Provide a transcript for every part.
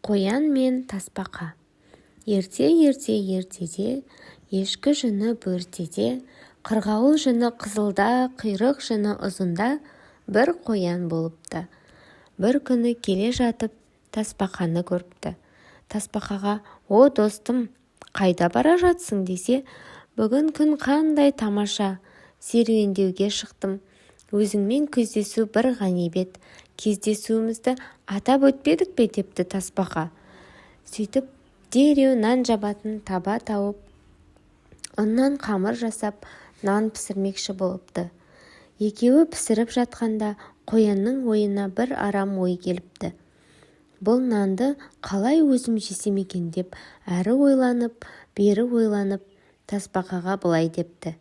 Қоян мен тасбақа. Ертеде ешкі жүні бөртеде, қырғауыл жүні қызылда, құйрық жүні ұзында бір қоян болыпты. Бір күні келе жатып тасбақаны көріпті. Тасбақаға: «О, достым, қайда бара жатсың?» десе: «Бүгін күн қандай тамаша, серуендеуге шықтым. Өзіңмен кездесу бір ғанибет. Кездесуімізді атап өтпедік пе?» депті тасбақа. Сөйтіп дереу нан жабатын таба тауып, ұннан қамыр жасап, нан пісірмекші болыпты. Екеуі пісіріп жатқанда қоянның ойына бір арам ой келіпті. Бұл нанды қалай өзім жесем екен деп әрі ойланып, бері ойланып, тасбақаға былай депті: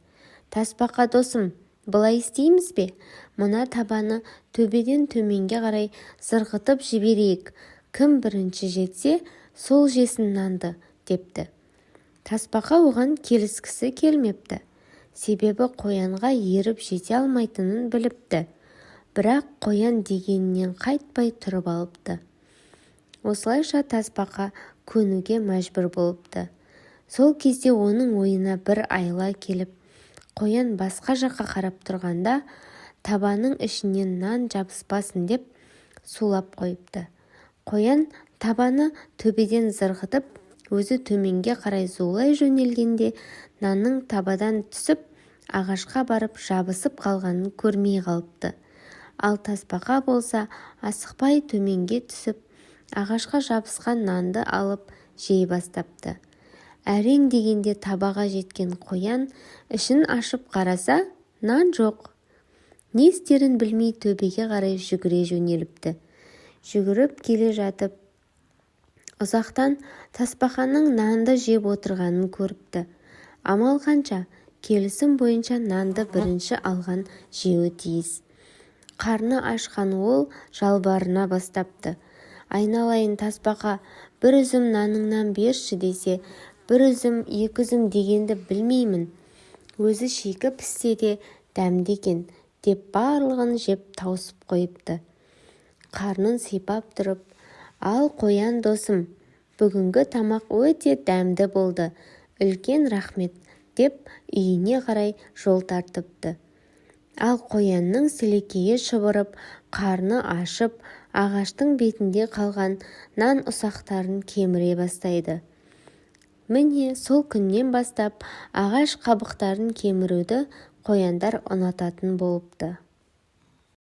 «Тасбақа досым, былай істейміз бе? Мына табаны төбеден төменге қарай зырғытып жіберейік. Кім бірінші жетсе, сол жесін нанды» депті. Тасбақа оған келіскісі келмепті. Себебі қоянға еріп жете алмайтынын біліпті. Бірақ қоян дегенінен қайтпай тұрып алыпты. Осылайша тасбақа көнуге мәжбүр болыпты. Сол кезде оның ойына бір айла келіп, қоян басқа жаққа қарап тұрғанда табаның ішінен нан жабыспасын деп сулап қойыпты. Қоян табаны төбеден зырғытып, өзі төменге қарай зулай жөнелгенде нанның табадан түсіп, ағашқа барып жабысып қалғанын көрмей қалыпты. Ал тасбақа болса асықпай төменге түсіп, ағашқа жабысқан нанды алып жей бастапты. Әрең дегенде табаға жеткен қоян ішін ашып қараса, нан жоқ. Не істерін білмей төбеге қарай жүгіре жөнеліпті. Жүгіріп келе жатып, ұзақтан тасбақаның нанды жеп отырғанын көріпті. Амал қанша, келісім бойынша нанды бірінші алған жеуі тиіс. Қарны ашқан ол жалбарына бастапты. «Айналайын тасбақа, бір үзім наныңнан берші» десе, «Бір үзім, екі үзім дегенді білмеймін. Өзі шикі піссе де дәмді екен» деп барлығын жеп тауысып қойыпты. Қарнын сипап тұрып: «Ал қоян досым, бүгінгі тамақ өте дәмді болды. Үлкен рахмет» деп үйіне қарай жол тартыпты. Ал қоянның сілекейі шұбырып, қарны ашып, ағаштың бетінде қалған нан ұсақтарын кеміре бастайды. Міне сол күннен бастап ағаш қабықтарын кеміруді қояндар ұнататын болыпты.